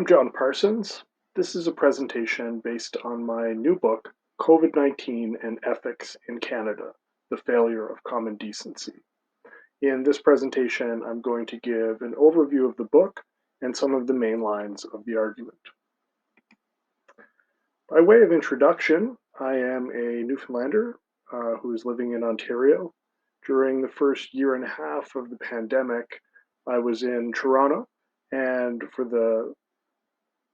I'm Jon Parsons. This is a presentation based on my new book, COVID-19 and Ethics in Canada, The Failure of Common Decency. In this presentation, I'm going to give an overview of the book and some of the main lines of the argument. By way of introduction, I am a Newfoundlander who is living in Ontario. During the first year and a half of the pandemic, I was in Toronto, and for the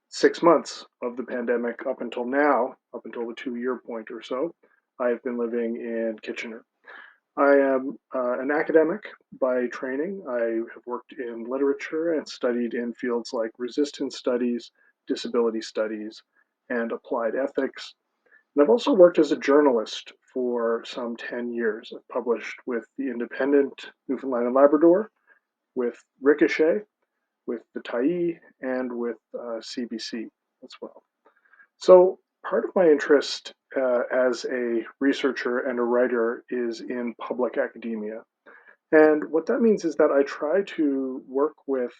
6 months of the pandemic up until now, up until the 2 year point or so, I have been living in Kitchener. I am an academic by training. I have worked in literature and studied in fields like resistance studies, disability studies, and applied ethics. And I've also worked as a journalist for some 10 years. I've published with the Independent, Newfoundland and Labrador, with Ricochet, with the Tyee, and with CBC as well. So part of my interest as a researcher and a writer is in public academia. And what that means is that I try to work with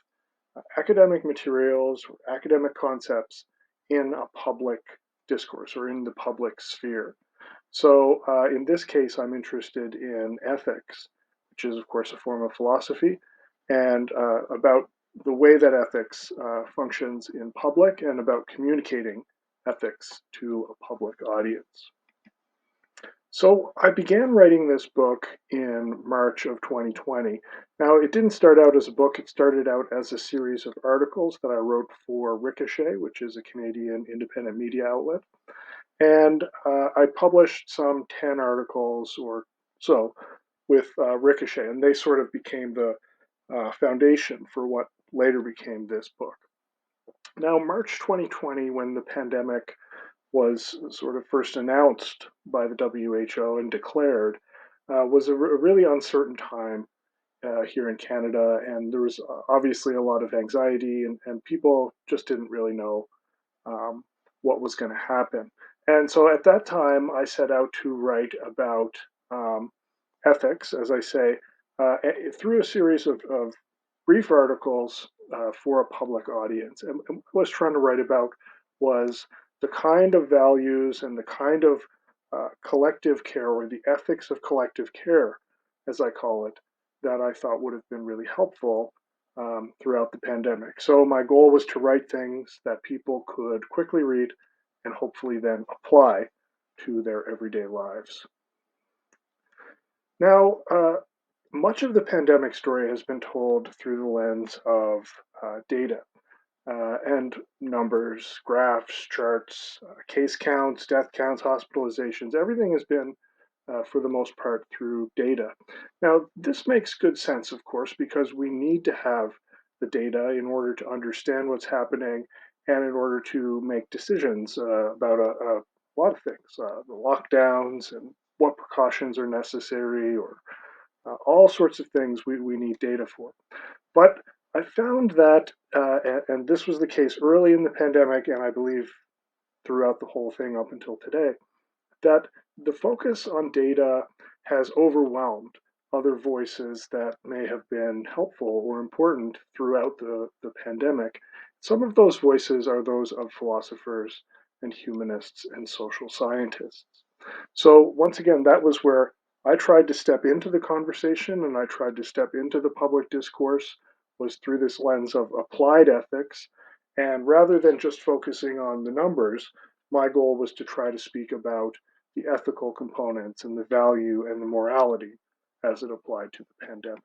academic materials or academic concepts in a public discourse or in the public sphere. So in this case, I'm interested in ethics, which is, of course, a form of philosophy, and about the way that ethics functions in public and about communicating ethics to a public audience. So I began writing this book in March of 2020. Now, it didn't start out as a book, it started out as a series of articles that I wrote for Ricochet, which is a Canadian independent media outlet. And I published some 10 articles or so with Ricochet, and they sort of became the foundation for what later became this book. Now, March 2020, when the pandemic was sort of first announced by the WHO and declared, was a really uncertain time here in Canada, and there was obviously a lot of anxiety, and people just didn't really know what was going to happen. And so at that time, I set out to write about ethics, as I say, through a series of brief articles for a public audience. And what I was trying to write about was the kind of values and the kind of collective care, or the ethics of collective care, as I call it, that I thought would have been really helpful throughout the pandemic. So my goal was to write things that people could quickly read and hopefully then apply to their everyday lives. Now, much of the pandemic story has been told through the lens of data and numbers, graphs, charts, case counts, death counts, hospitalizations. Everything has been, for the most part, through data. Now, this makes good sense, of course, because we need to have the data in order to understand what's happening and in order to make decisions about a lot of things, the lockdowns and what precautions are necessary, or all sorts of things we need data for. But I found that, and this was the case early in the pandemic, and I believe throughout the whole thing up until today, that the focus on data has overwhelmed other voices that may have been helpful or important throughout the pandemic. Some of those voices are those of philosophers and humanists and social scientists. So once again, that was where I tried to step into the conversation and I tried to step into the public discourse, was through this lens of applied ethics. And rather than just focusing on the numbers, my goal was to try to speak about the ethical components and the value and the morality as it applied to the pandemic.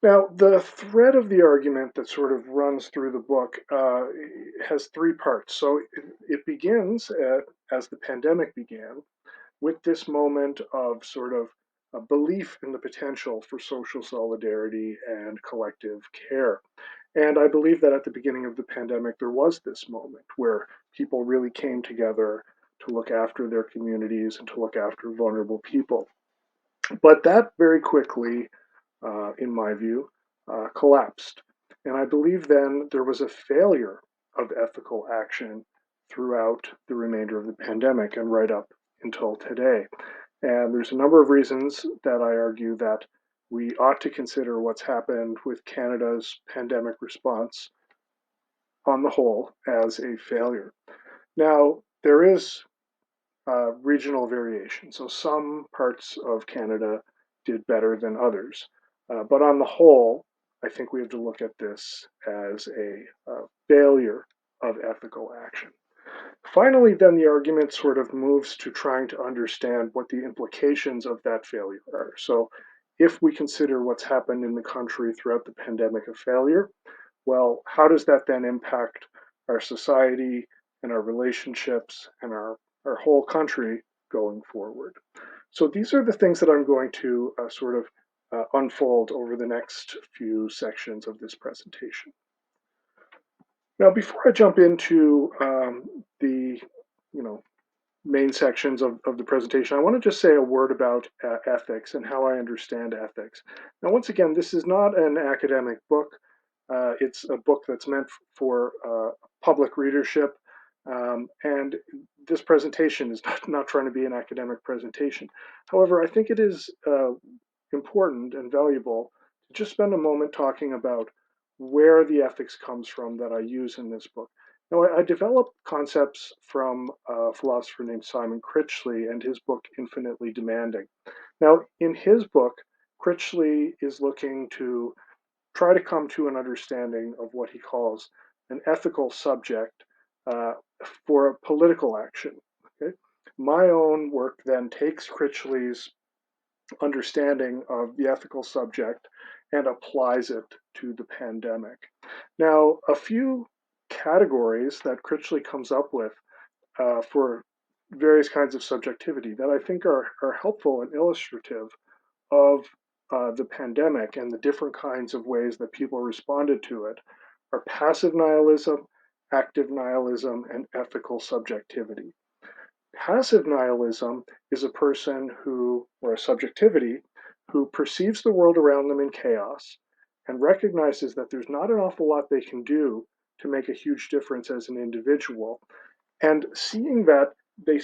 Now, the thread of the argument that sort of runs through the book has three parts. So it begins as the pandemic began, with this moment of sort of a belief in the potential for social solidarity and collective care. And I believe that at the beginning of the pandemic, there was this moment where people really came together to look after their communities and to look after vulnerable people. But that very quickly, in my view, collapsed. And I believe then there was a failure of ethical action throughout the remainder of the pandemic and right up until today. And there's a number of reasons that I argue that we ought to consider what's happened with Canada's pandemic response on the whole as a failure. Now, there is regional variation. So some parts of Canada did better than others. But on the whole, I think we have to look at this as a failure of ethical action. Finally, then the argument sort of moves to trying to understand what the implications of that failure are. So, if we consider what's happened in the country throughout the pandemic a failure, well, how does that then impact our society and our relationships and our whole country going forward? So, these are the things that I'm going to sort of unfold over the next few sections of this presentation. Now, before I jump into the you know main sections of the presentation, I want to just say a word about ethics and how I understand ethics. Now, once again, this is not an academic book. It's a book that's meant for public readership. And this presentation is not trying to be an academic presentation. However, I think it is important and valuable to just spend a moment talking about where the ethics comes from that I use in this book. Now, I developed concepts from a philosopher named Simon Critchley and his book, Infinitely Demanding. Now, in his book, Critchley is looking to try to come to an understanding of what he calls an ethical subject for political action. Okay? My own work then takes Critchley's understanding of the ethical subject and applies it to the pandemic. Now, a few categories that Critchley comes up with for various kinds of subjectivity that I think are helpful and illustrative of the pandemic and the different kinds of ways that people responded to it are passive nihilism, active nihilism, and ethical subjectivity. Passive nihilism is a person who, or a subjectivity, who perceives the world around them in chaos and recognizes that there's not an awful lot they can do to make a huge difference as an individual. And seeing that, they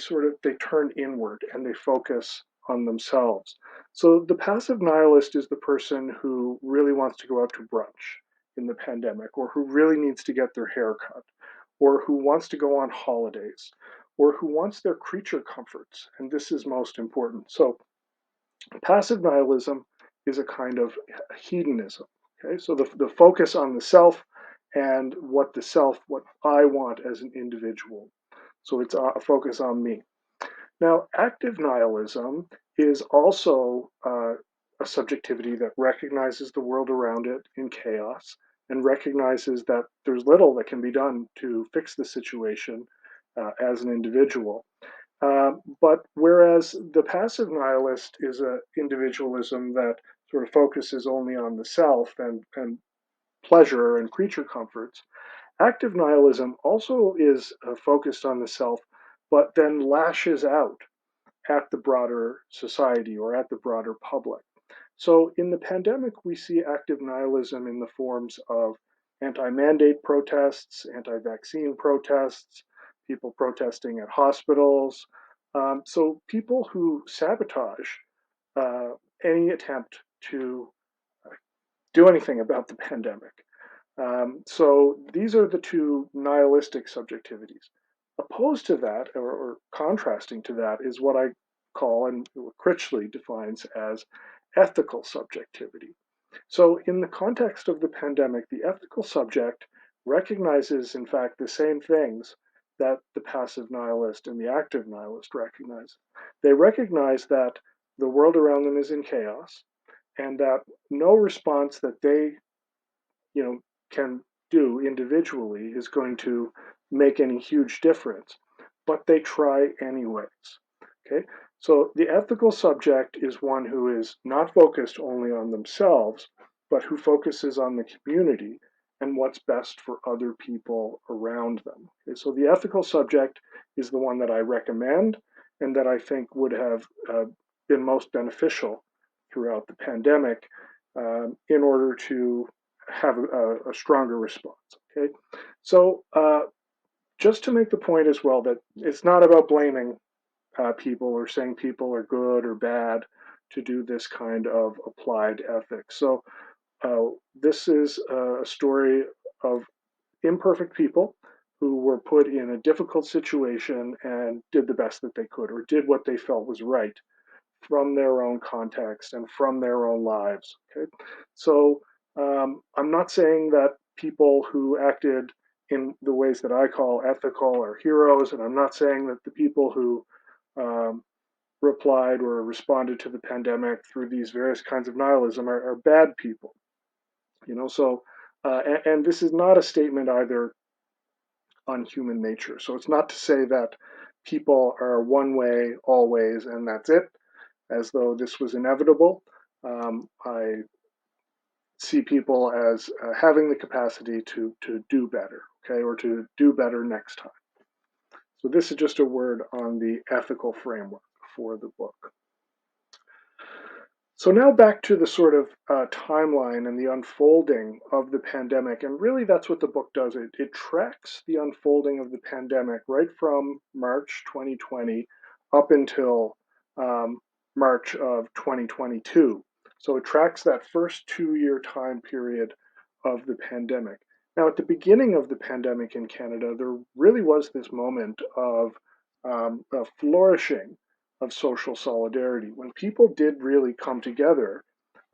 turn inward and they focus on themselves. So the passive nihilist is the person who really wants to go out to brunch in the pandemic, or who really needs to get their hair cut, or who wants to go on holidays, or who wants their creature comforts. And this is most important. So passive nihilism is a kind of hedonism. Okay, so the focus on the self and what I want as an individual. So it's a focus on me. Now, active nihilism is also a subjectivity that recognizes the world around it in chaos and recognizes that there's little that can be done to fix the situation as an individual. But whereas the passive nihilist is an individualism that sort of focuses only on the self and pleasure and creature comforts, active nihilism also is focused on the self, but then lashes out at the broader society or at the broader public. So in the pandemic, we see active nihilism in the forms of anti mandate protests, anti vaccine protests, people protesting at hospitals. So people who sabotage uh, any attempt to do anything about the pandemic. So these are the two nihilistic subjectivities. Opposed to that, or contrasting to that, is what I call and what Critchley defines as ethical subjectivity. So, in the context of the pandemic, the ethical subject recognizes, in fact, the same things that the passive nihilist and the active nihilist recognize. They recognize that the world around them is in chaos and that no response that they you know, can do individually is going to make any huge difference, but they try anyways. Okay, so the ethical subject is one who is not focused only on themselves, but who focuses on the community and what's best for other people around them. Okay, so the ethical subject is the one that I recommend and that I think would have been most beneficial throughout the pandemic in order to have a stronger response. Okay, so just to make the point as well that it's not about blaming people or saying people are good or bad to do this kind of applied ethics. So this is a story of imperfect people who were put in a difficult situation and did the best that they could, or did what they felt was right from their own context and from their own lives. Okay, so I'm not saying that people who acted in the ways that I call ethical are heroes, and I'm not saying that the people who um, replied or responded to the pandemic through these various kinds of nihilism are bad people. So and this is not a statement either on human nature. So it's not to say that people are one way always and that's it, as though this was inevitable. I see people as having the capacity to do better, okay, or to do better next time. So this is just a word on the ethical framework for the book. So now back to the sort of timeline and the unfolding of the pandemic, and really that's what the book does. It tracks the unfolding of the pandemic right from March 2020 up until um, March of 2022. So it tracks that first 2 year time period of the pandemic. Now, at the beginning of the pandemic in Canada, there really was this moment of flourishing of social solidarity, when people did really come together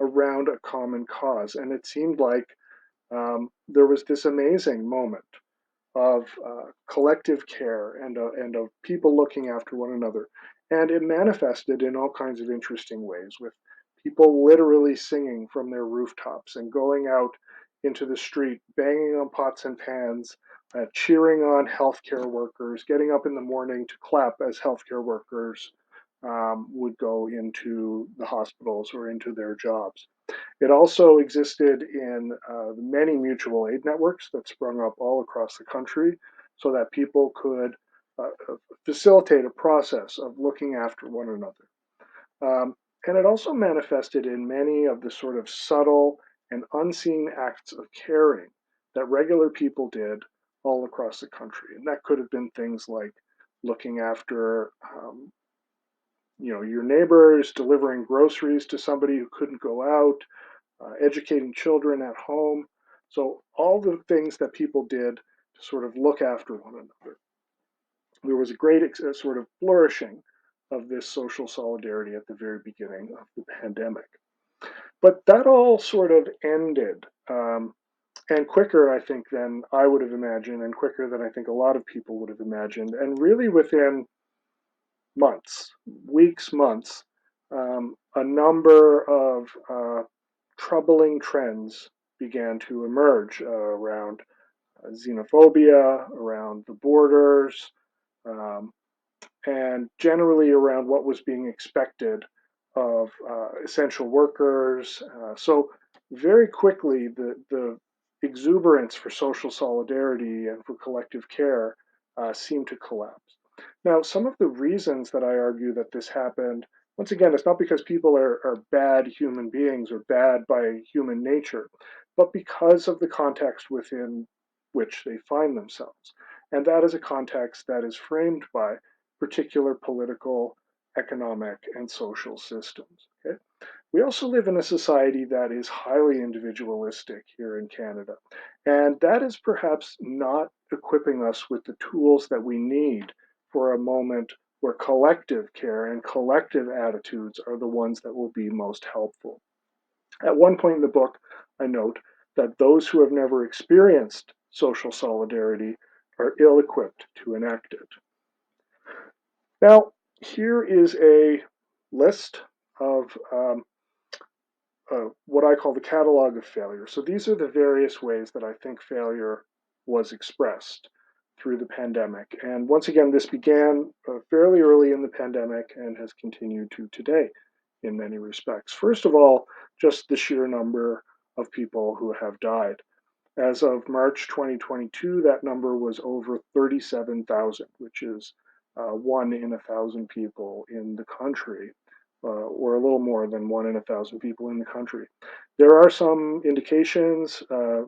around a common cause. And it seemed like there was this amazing moment of collective care and of people looking after one another. And it manifested in all kinds of interesting ways, with people literally singing from their rooftops and going out into the street, banging on pots and pans, cheering on healthcare workers, getting up in the morning to clap as healthcare workers would go into the hospitals or into their jobs. It also existed in many mutual aid networks that sprung up all across the country so that people could facilitate a process of looking after one another. And it also manifested in many of the sort of subtle and unseen acts of caring that regular people did all across the country. And that could have been things like looking after your neighbors, delivering groceries to somebody who couldn't go out, educating children at home. So all the things that people did to sort of look after one another. There was a great sort of flourishing of this social solidarity at the very beginning of the pandemic. But that all sort of ended, and quicker, I think, than I would have imagined, and quicker than I think a lot of people would have imagined, and really within months, weeks, months, a number of troubling trends began to emerge around xenophobia, around the borders, um, and generally around what was being expected of essential workers. So, very quickly, the exuberance for social solidarity and for collective care seemed to collapse. Now, some of the reasons that I argue that this happened, once again, it's not because people are bad human beings or bad by human nature, but because of the context within which they find themselves. And that is a context that is framed by particular political, economic, and social systems. Okay? We also live in a society that is highly individualistic here in Canada. And that is perhaps not equipping us with the tools that we need for a moment where collective care and collective attitudes are the ones that will be most helpful. At one point in the book, I note that those who have never experienced social solidarity are ill equipped to enact it. Now, here is a list of what I call the catalog of failure. So these are the various ways that I think failure was expressed through the pandemic. And once again, this began fairly early in the pandemic and has continued to today in many respects. First of all, just the sheer number of people who have died. As of March 2022, that number was over 37,000, which is 1 in 1,000 people in the country, or a little more than 1 in 1,000 people in the country. There are some indications,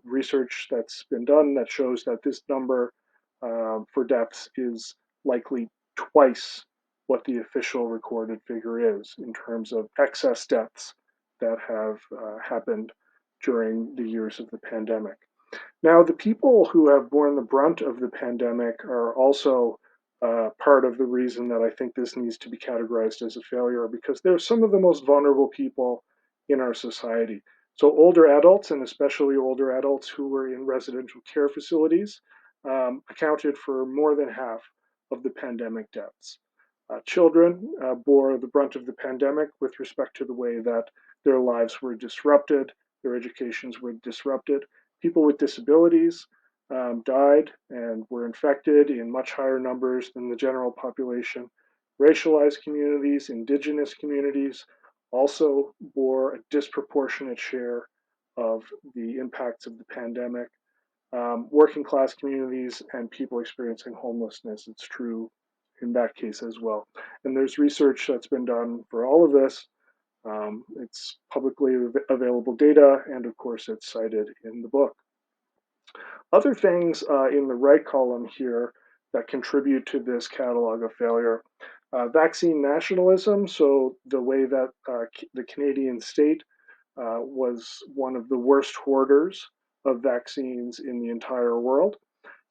research that's been done that shows that this number for deaths is likely twice what the official recorded figure is in terms of excess deaths that have happened during the years of the pandemic. Now, the people who have borne the brunt of the pandemic are also part of the reason that I think this needs to be categorized as a failure because they're some of the most vulnerable people in our society. So, older adults, and especially older adults who were in residential care facilities, accounted for more than half of the pandemic deaths. Children bore the brunt of the pandemic with respect to the way that their lives were disrupted, their educations were disrupted. People with disabilities died and were infected in much higher numbers than the general population. Racialized communities, indigenous communities also bore a disproportionate share of the impacts of the pandemic. Working class communities and people experiencing homelessness, it's true in that case as well. And there's research that's been done for all of this. It's publicly available data, and of course, it's cited in the book. Other things in the right column here that contribute to this catalog of failure. Vaccine nationalism, so the way that the Canadian state was one of the worst hoarders of vaccines in the entire world.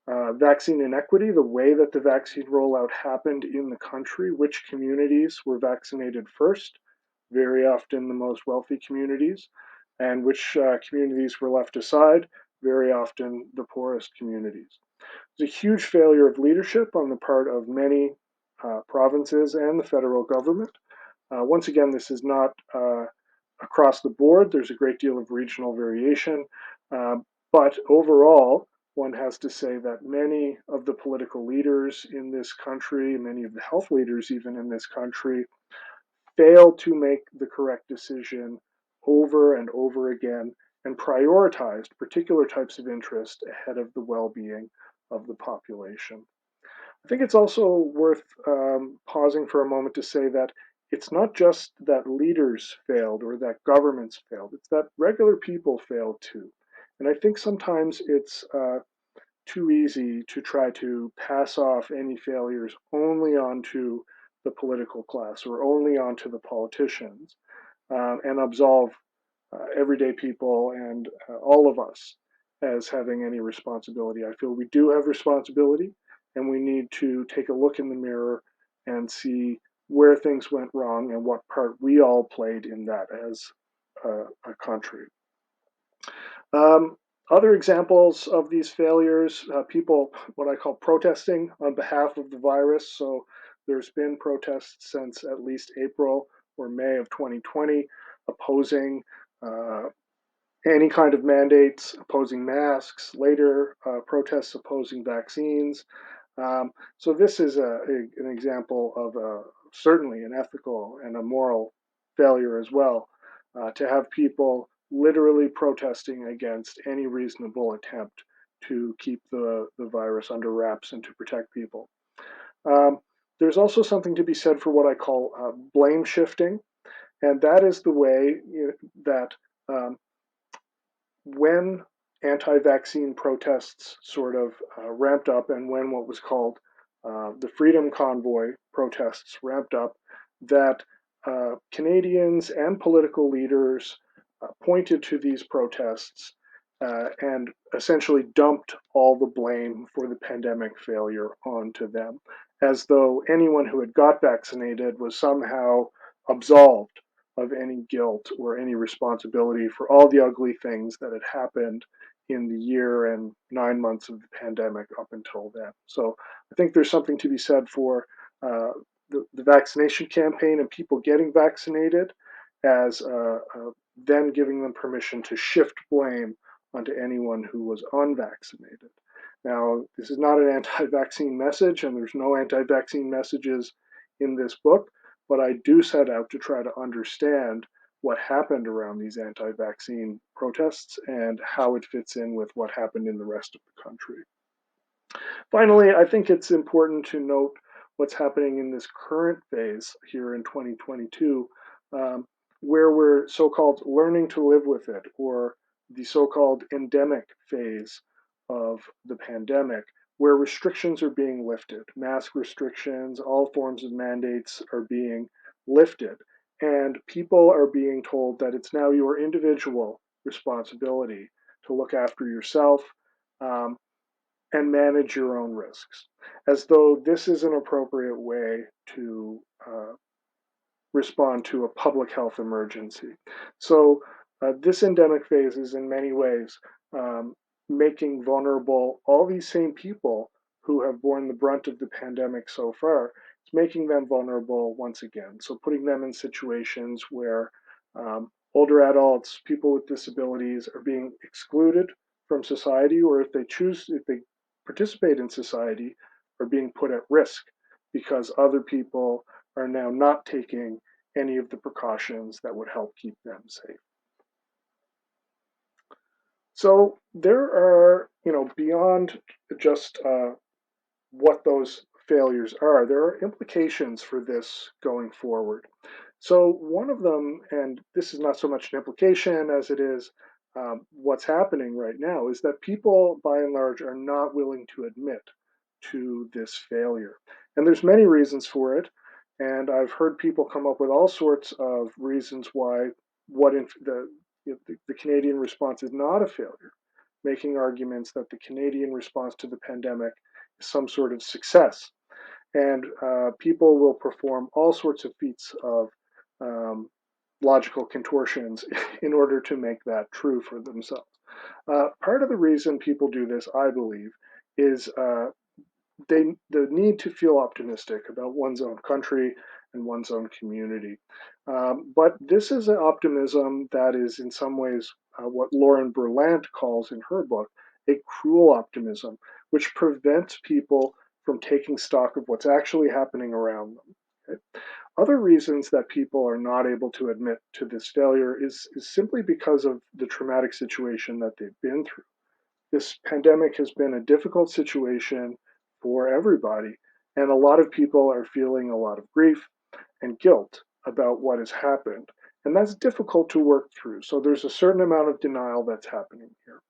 Vaccine inequity, the way that the vaccine rollout happened in the country, which communities were vaccinated first, very often the most wealthy communities, and which communities were left aside, very often the poorest communities. It's a huge failure of leadership on the part of many provinces and the federal government. Once again, this is not across the board. There's a great deal of regional variation. Uh, but overall, one has to say that many of the political leaders in this country, many of the health leaders even in this country, failed to make the correct decision over and over again and prioritized particular types of interest ahead of the well being of the population. I think it's also worth pausing for a moment to say that it's not just that leaders failed or that governments failed, it's that regular people failed too. And I think sometimes it's too easy to try to pass off any failures only onto the political class or only onto the politicians and absolve everyday people and all of us as having any responsibility. I feel we do have responsibility and we need to take a look in the mirror and see where things went wrong and what part we all played in that as a country. Um, Other examples of these failures, people, what I call protesting on behalf of the virus. So there's been protests since at least April or May of 2020 opposing uh, any kind of mandates, opposing masks, later protests opposing vaccines. So this is an example of certainly an ethical and a moral failure as well, to have people literally protesting against any reasonable attempt to keep the virus under wraps and to protect people. Um, there's also something to be said for what I call blame shifting, and that is the way that um, when anti-vaccine protests sort of ramped up and when what was called the Freedom Convoy protests ramped up, that Canadians and political leaders pointed to these protests and essentially dumped all the blame for the pandemic failure onto them, as though anyone who had got vaccinated was somehow absolved of any guilt or any responsibility for all the ugly things that had happened in the year and 9 months of the pandemic up until then. So I think there's something to be said for the vaccination campaign and people getting vaccinated as then giving them permission to shift blame onto anyone who was unvaccinated. Now, this is not an anti vaccine message, and there's no anti vaccine messages in this book, but I do set out to try to understand what happened around these anti vaccine protests and how it fits in with what happened in the rest of the country. Finally, I think it's important to note what's happening in this current phase here in 2022, um, where we're so called learning to live with it, or the so called endemic phase of the pandemic, where restrictions are being lifted. Mask restrictions, all forms of mandates are being lifted. And people are being told that it's now your individual responsibility to look after yourself, um, and manage your own risks, as though this is an appropriate way to respond to a public health emergency. So, this endemic phase is in many ways um, making vulnerable all these same people who have borne the brunt of the pandemic so far. It's making them vulnerable once again. So, putting them in situations where older adults, people with disabilities are being excluded from society, or if they participate in society, are being put at risk because other people are now not taking any of the precautions that would help keep them safe. So there are, beyond just what those failures are, there are implications for this going forward. So one of them, and this is not so much an implication as it is what's happening right now, is that people, by and large, are not willing to admit to this failure. And there's many reasons for it. And I've heard people come up with all sorts of reasons why the Canadian response is not a failure, making arguments that the Canadian response to the pandemic is some sort of success. And people will perform all sorts of feats of um, logical contortions in order to make that true for themselves. Part of the reason people do this, I believe, is the need to feel optimistic about one's own country and one's own community. But this is an optimism that is, in some ways, what Lauren Berlant calls in her book a cruel optimism, which prevents people from taking stock of what's actually happening around them. Okay? Other reasons that people are not able to admit to this failure is simply because of the traumatic situation that they've been through. This pandemic has been a difficult situation for everybody, and a lot of people are feeling a lot of grief and guilt about what has happened. And that's difficult to work through. So there's a certain amount of denial that's happening here.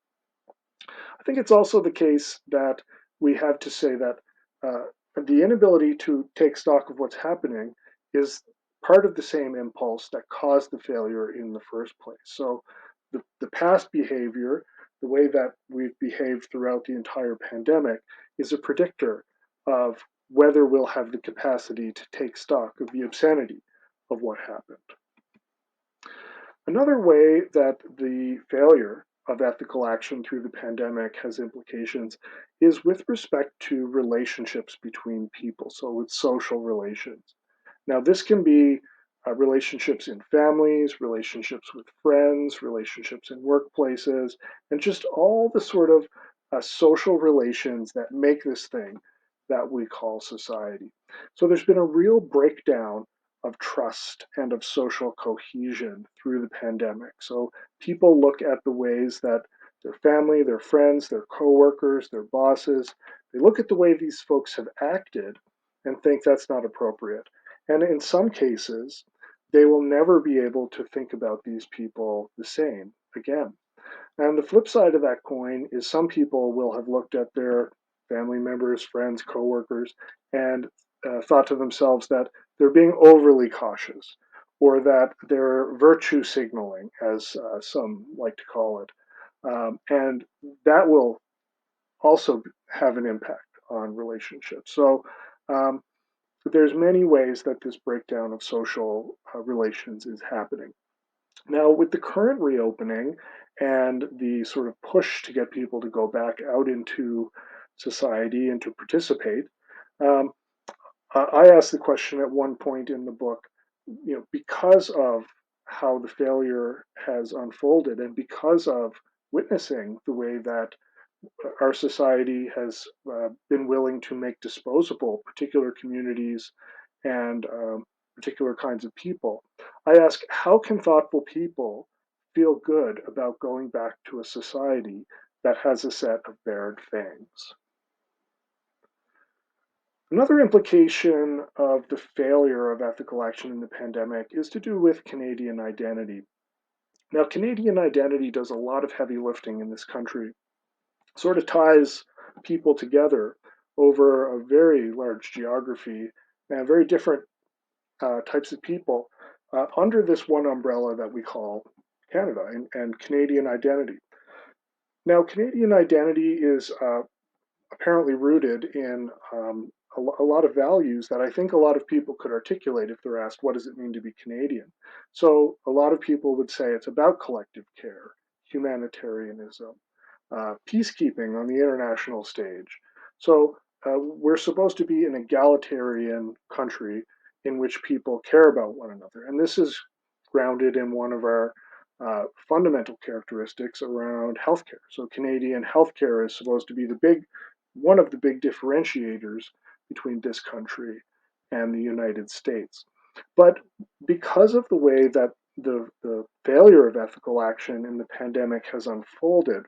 I think it's also the case that we have to say that the inability to take stock of what's happening is part of the same impulse that caused the failure in the first place. So the past behavior, the way that we've behaved throughout the entire pandemic, is a predictor of whether we'll have the capacity to take stock of the obscenity of what happened. Another way that the failure of ethical action through the pandemic has implications is with respect to relationships between people, so with social relations. Now, this can be relationships in families, relationships with friends, relationships in workplaces, and just all the sort of social relations that make this thing that we call society. So there's been a real breakdown of trust and of social cohesion through the pandemic. So people look at the ways that their family, their friends, their coworkers, their bosses, they look at the way these folks have acted and think that's not appropriate. And in some cases, they will never be able to think about these people the same again. And the flip side of that coin is some people will have looked at their family members, friends, coworkers, and thought to themselves that they're being overly cautious, or that they're virtue signaling, as some like to call it. And that will also have an impact on relationships. So um, there's many ways that this breakdown of social relations is happening. Now, with the current reopening and the sort of push to get people to go back out into society and to participate, um, I asked the question at one point in the book, because of how the failure has unfolded and because of witnessing the way that our society has been willing to make disposable particular communities and particular kinds of people. I ask, how can thoughtful people feel good about going back to a society that has a set of bared fangs? Another implication of the failure of ethical action in the pandemic is to do with Canadian identity. Now, Canadian identity does a lot of heavy lifting in this country, sort of ties people together over a very large geography and very different types of people under this one umbrella that we call Canada and Canadian identity. Now, Canadian identity is apparently rooted in a lot of values that I think a lot of people could articulate if they're asked, what does it mean to be Canadian? So a lot of people would say it's about collective care, humanitarianism, peacekeeping on the international stage. So we're supposed to be an egalitarian country in which people care about one another. And this is grounded in one of our fundamental characteristics around healthcare. So Canadian healthcare is supposed to be one of the big differentiators between this country and the United States. But because of the way that the failure of ethical action in the pandemic has unfolded,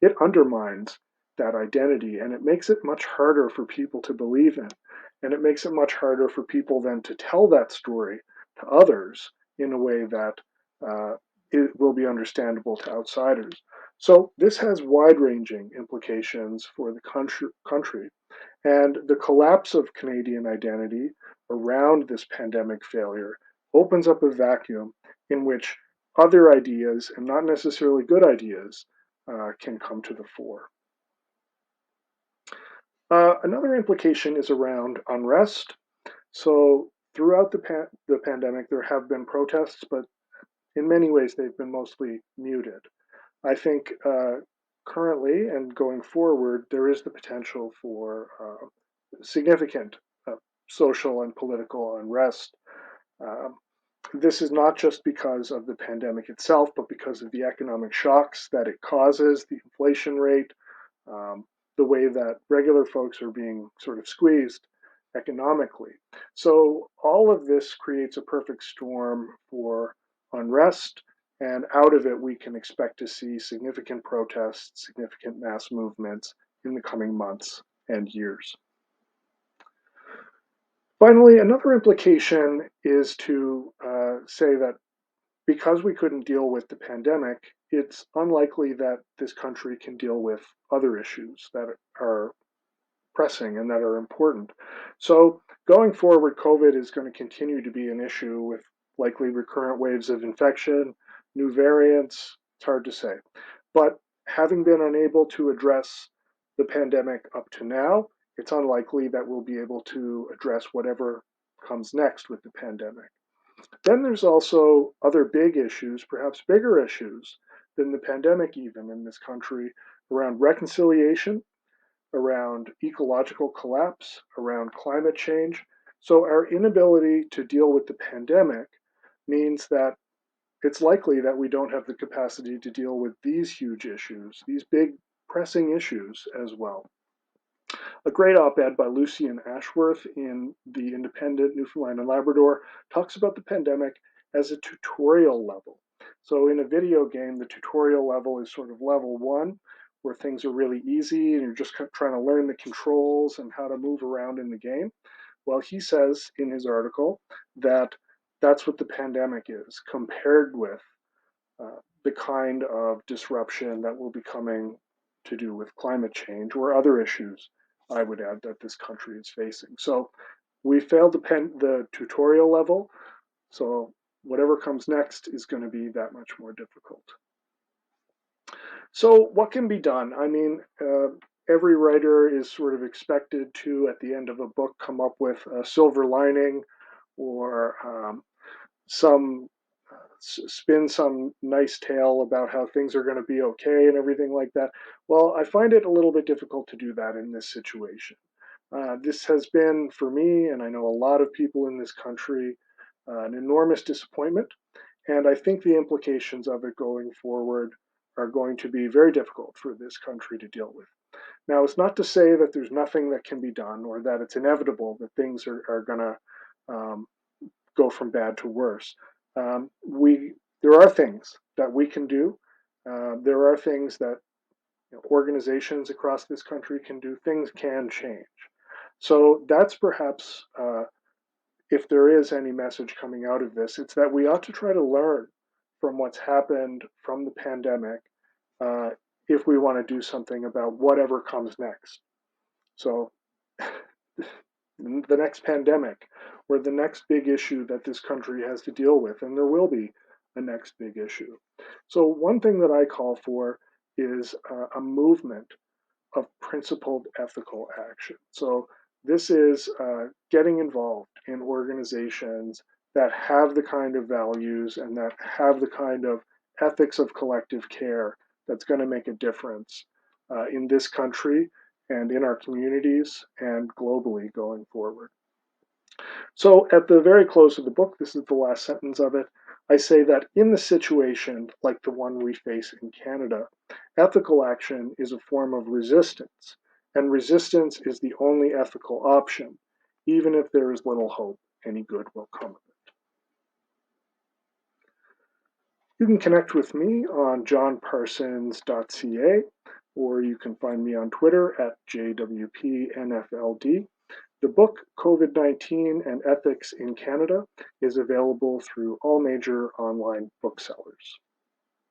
it undermines that identity and it makes it much harder for people to believe in. And it makes it much harder for people then to tell that story to others in a way that uh, it will be understandable to outsiders. So this has wide-ranging implications for the country. And the collapse of Canadian identity around this pandemic failure opens up a vacuum in which other ideas, and not necessarily good ideas, can come to the fore. Another implication is around unrest. So throughout the pandemic, there have been protests, but in many ways they've been mostly muted. I think currently and going forward, there is the potential for significant social and political unrest. Um, this is not just because of the pandemic itself, but because of the economic shocks that it causes, the inflation rate, um, the way that regular folks are being sort of squeezed economically. So all of this creates a perfect storm for unrest, and out of it, we can expect to see significant protests, significant mass movements in the coming months and years. Finally, another implication is to say that because we couldn't deal with the pandemic, it's unlikely that this country can deal with other issues that are pressing and that are important. So going forward, COVID is going to continue to be an issue with likely recurrent waves of infection, new variants. It's hard to say. But having been unable to address the pandemic up to now, it's unlikely that we'll be able to address whatever comes next with the pandemic. Then there's also other big issues, perhaps bigger issues than the pandemic, even in this country, around reconciliation, around ecological collapse, around climate change. So, our inability to deal with the pandemic means that it's likely that we don't have the capacity to deal with these huge issues, these big pressing issues as well. A great op ed by Lucian Ashworth in The Independent Newfoundland and Labrador talks about the pandemic as a tutorial level. So, in a video game, the tutorial level is sort of level one, where things are really easy and you're just trying to learn the controls and how to move around in the game. Well, he says in his article that that's what the pandemic is compared with the kind of disruption that will be coming to do with climate change or other issues, I would add, that this country is facing. So we failed the tutorial level, so whatever comes next is going to be that much more difficult. So what can be done? I mean, every writer is sort of expected to, at the end of a book, come up with a silver lining or some spin some nice tale about how things are going to be okay and everything like that. Well, I find it a little bit difficult to do that in this situation. This has been, for me, and I know a lot of people in this country, an enormous disappointment. And I think the implications of it going forward are going to be very difficult for this country to deal with. Now, it's not to say that there's nothing that can be done or that it's inevitable that things are going to um, go from bad to worse. There are things that we can do. There are things that organizations across this country can do. Things can change. So that's perhaps, if there is any message coming out of this, it's that we ought to try to learn from what's happened from the pandemic uh, if we want to do something about whatever comes next. So the next pandemic or the next big issue that this country has to deal with, and there will be a next big issue. So, one thing that I call for is a movement of principled ethical action. So this is getting involved in organizations that have the kind of values and that have the kind of ethics of collective care that's going to make a difference in this country and in our communities and globally going forward. So at the very close of the book, this is the last sentence of it, I say that in the situation like the one we face in Canada, ethical action is a form of resistance, and resistance is the only ethical option, even if there is little hope any good will come of it. You can connect with me on jonparsons.ca, or you can find me on Twitter at JWPNFLD. The book, COVID-19 and Ethics in Canada, is available through all major online booksellers.